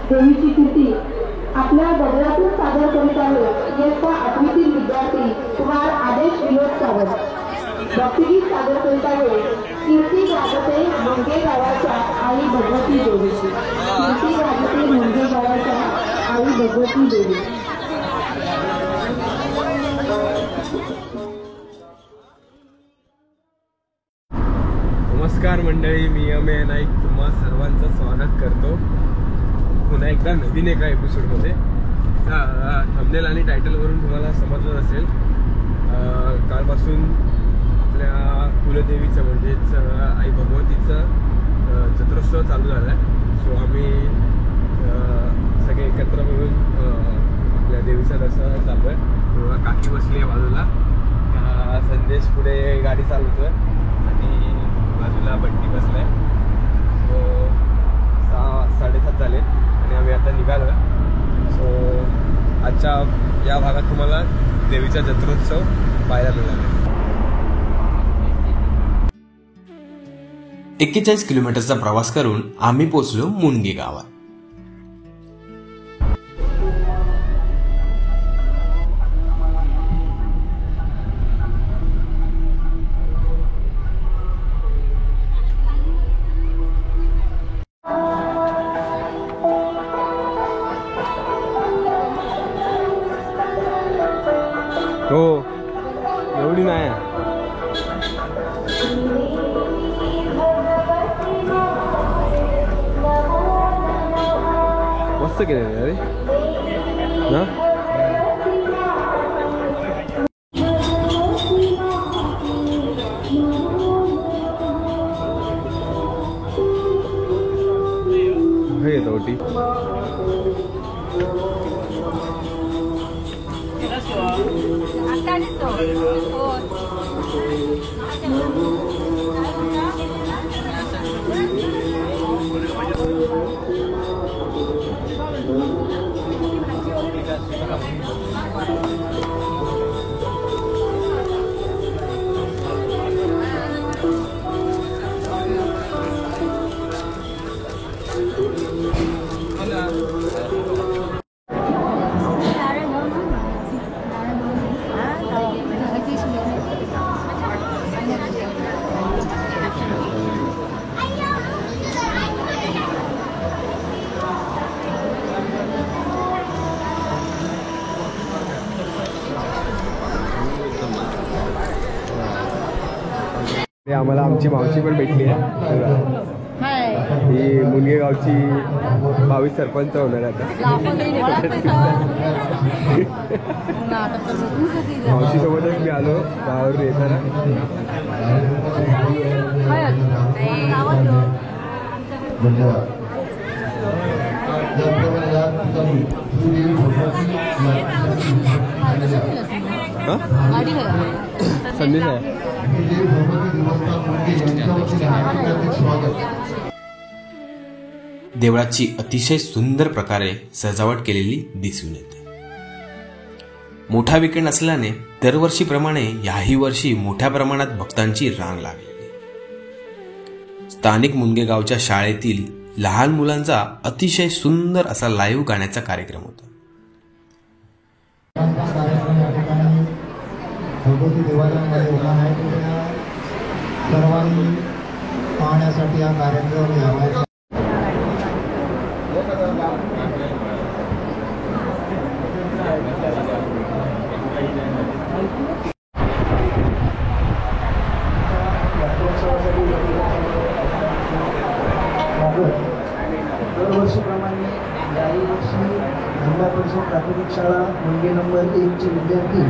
देवीची कृती आपल्या गजरातून सादर करीत आहे इयत्ता 8वीतील विद्यार्थी कुमार आदेश विनोद सावंत. भक्तिगीत सादर करीत आहे कीर्ती गाजते मुंगे गावाच्या आई भगवती देवी. कीर्ती गाजते मुंगे गावाच्या आई भगवती देवी. नमस्कार मंडळी, मी अमेय नाईक तुम्हा सर्वांचं स्वागत करतो पुन्हा एकदा नवीन एका एपिसोडमध्ये. थंबनेल आणि टायटलवरून तुम्हाला समजलं असेल, कालपासून आपल्या कुलदेवीचं म्हणजेच आई भगवतीचं जत्रोत्सव चालू झाला आहे. सो आम्ही सगळे एकत्र मिळून आपल्या देवीचं दर्शनाला चाललो आहे. काकी बसली आहे बाजूला, संदेश पुढे गाडी चालवतोय आणि बाजूला बंटी बसलाय. सो 6-7:30 झाले आणि आम्ही आता निघालो. सो आजच्या या भागात तुम्हाला देवीचा जत्रोत्सव पाहायला मिळाला. 41 किलोमीटरचा प्रवास करून आम्ही पोहोचलो मुनगे गावात. हो, एवढी नाही मस्त केलं अरे ना. हे तोटी आम्हाला आमची मावशी पण भेटली आहे. ही मुनगे गावची 22 सरपंच होणार आता. मावशी सोबतच मी आलो गावावर येताना. संदेश आहे. देवळाची अतिशय सुंदर प्रकारे सजावट केलेली दिसून येते. मोठा वीकेंड असल्याने दरवर्षीप्रमाणे याही वर्षी मोठ्या प्रमाणात भक्तांची रांग लागलेली. स्थानिक मुनगे गावच्या शाळेतील लहान मुलांचा अतिशय सुंदर असा लाईव्ह गाण्याचा कार्यक्रम होता. भगवती देवालयामध्ये उभा आहे. सर्वांनी पाहण्यासाठी हा कार्यक्रम यावा. दरवर्षीप्रमाणे याही वर्षी जिल्हा परिषद प्राथमिक शाळा मुनगे नंबर 1 चे विद्यार्थी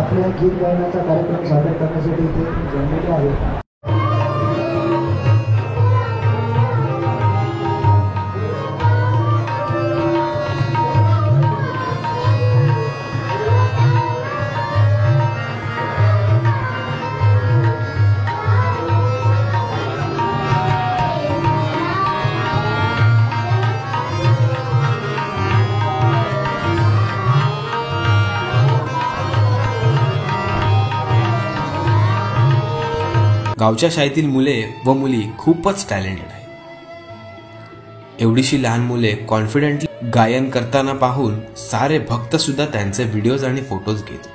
आपल्या गीत गायनाचा कार्यक्रम सादर करण्यासाठी इथे जमलेले आहेत. गावच्या शाळेतील मुले व मुली खूपच टॅलेंटेड आहेत. एवढीशी लहान मुले कॉन्फिडेंटली गायन करताना पाहून सारे भक्त सुद्धा त्यांचे व्हिडिओज आणि फोटोज घेत.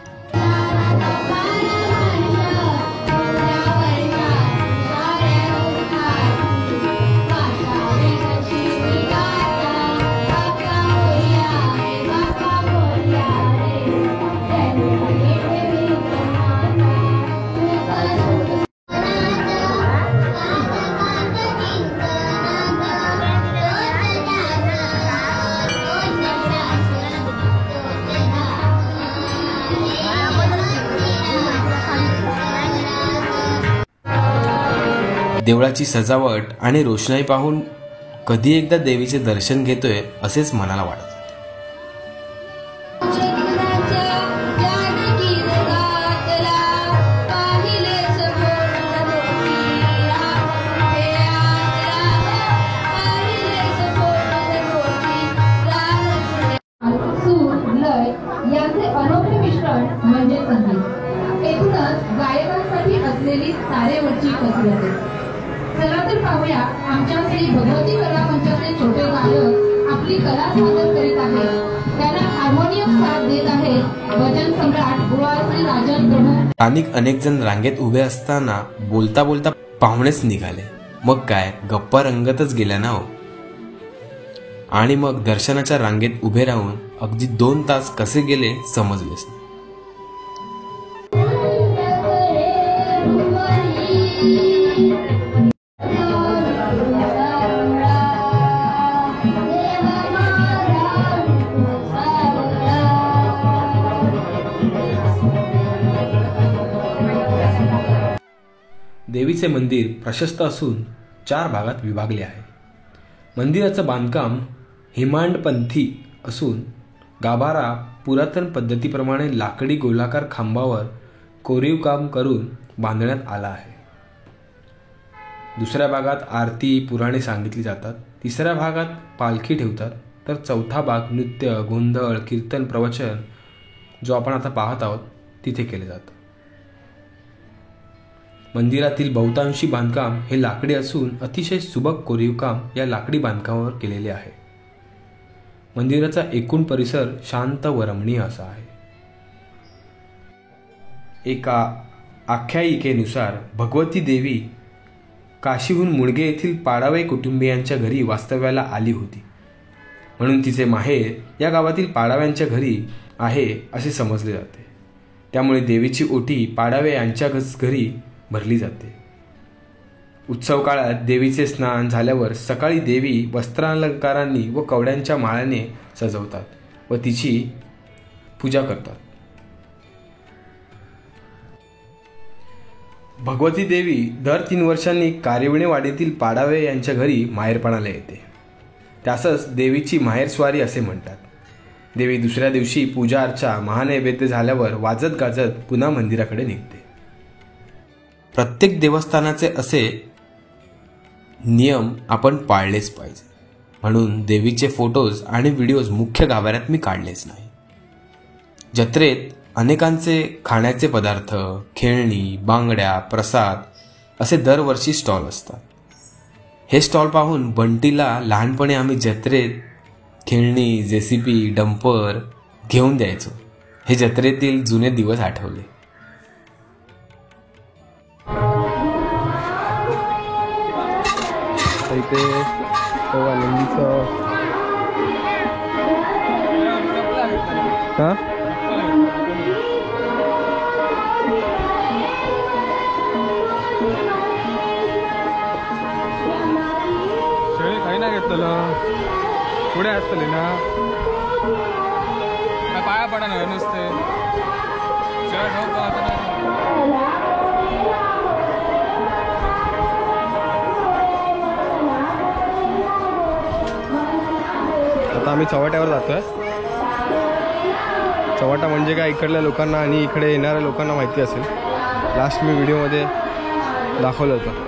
देवळाची सजावट आणि रोषणाई पाहून कधी एकदा देवीचे दर्शन घेतोय असेच मनाला वाटत. यांचे अनोखे मिश्रण म्हणजे संगीत. एकूणच गायकांसाठी असलेली तारेवरची कसरत. चला तर पाहूया आमच्या श्री भगवती कला मंचाचे छोटे गायक आपली कला सादर करीत आहेत. त्यांना हार्मोनियम साथ देत आहेत भजन सम्राट बुवा श्री राजन प्रभू. स्थानिक अनेक जण रांगेत उभे असताना बोलता बोलता पाहुणेच निघाले. मग काय गप्पा रंगतच गेल्या ना हो. आणि मग दर्शनाच्या रांगेत उभे राहून अगदी 2 तास कसे गेले समजलेच नाही. देवीचे मंदिर प्रशस्त असून 4 भागात विभागले आहे. मंदिराचं बांधकाम हेमाडपंथी असून गाभारा पुरातन पद्धतीप्रमाणे लाकडी गोलाकार खांबावर कोरीव काम करून बांधण्यात आला आहे. दुसऱ्या भागात आरती पुराणे सांगितली जातात. तिसऱ्या भागात पालखी ठेवतात. तर चौथा भाग नृत्य, गोंधळ, कीर्तन, प्रवचन जो आपण आता पाहत आहोत तिथे केले जातं. मंदिरातील बहुतांशी बांधकाम हे लाकडी असून अतिशय सुबक कोरीवकाम या लाकडी बांधकामावर केलेले आहे. मंदिराचा एकूण परिसर शांत व रमणीय असा आहे. एका आख्यायिकेनुसार भगवती देवी काशीहून मुळगे येथील पाडावे कुटुंबियांच्या घरी वास्तव्याला आली होती. म्हणून तिचे माहेर या गावातील पाडाव्यांच्या घरी आहे असे समजले जाते. त्यामुळे देवीची ओटी पाडावे यांच्या घरी भरली जाते. उत्सव काळात देवीचे स्नान झाल्यावर सकाळी देवी वस्त्रालंकारांनी व कवड्यांच्या माळाने सजवतात व तिची पूजा करतात. भगवती देवी दर 3 वर्षांनी कारिवणेवाडीतील पाडावे यांच्या घरी माहेरपणाला येते. त्यासच देवीची माहेरस्वारी असे म्हणतात. देवी दुसऱ्या दिवशी पूजा अर्चा महानैवेद्य झाल्यावर वाजत गाजत पुन्हा मंदिराकडे निघते. प्रत्येक देवस्थानाचे असे नियम आपण पाळलेच पाहिजे. म्हणून देवीचे फोटोज आणि व्हिडिओज मुख्य गाभाऱ्यात मी काढलेच नाही. जत्रेत अनेकांचे खाण्याचे पदार्थ, खेळणी, बांगड्या, प्रसाद असे दरवर्षी स्टॉल असतात. हे स्टॉल पाहून बंटीला लहानपणी आम्ही जत्रेत खेळणी, जेसीबी, डंपर घेऊन द्यायचो. हे जत्रेतील जुने दिवस आठवले. इथे नंदीचं हां शेळी काही ना घेतलं पुढे असतले ना पाया पडा ना नुसते आता आम्ही चव्हाट्यावर जातोय. चव्हाटा म्हणजे काय इकडल्या लोकांना आणि इकडे येणाऱ्या लोकांना माहिती असेल. लास्ट मी व्हिडिओमध्ये दाखवलं होतं.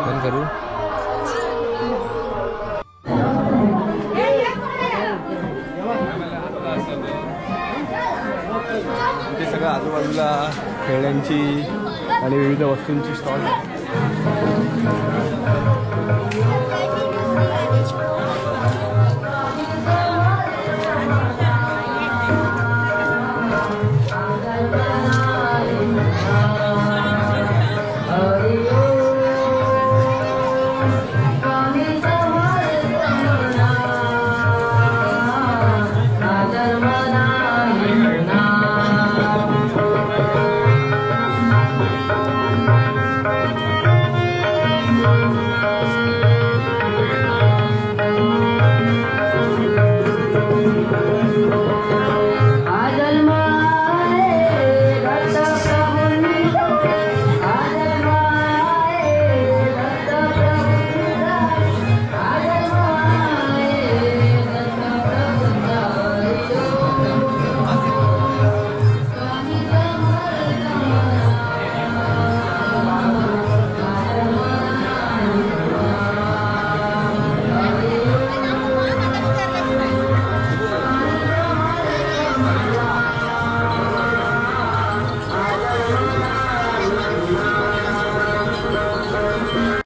बंद करू. इथे सगळं आजूबाजूला खेळण्यांची आणि विविध वस्तूंची स्टॉल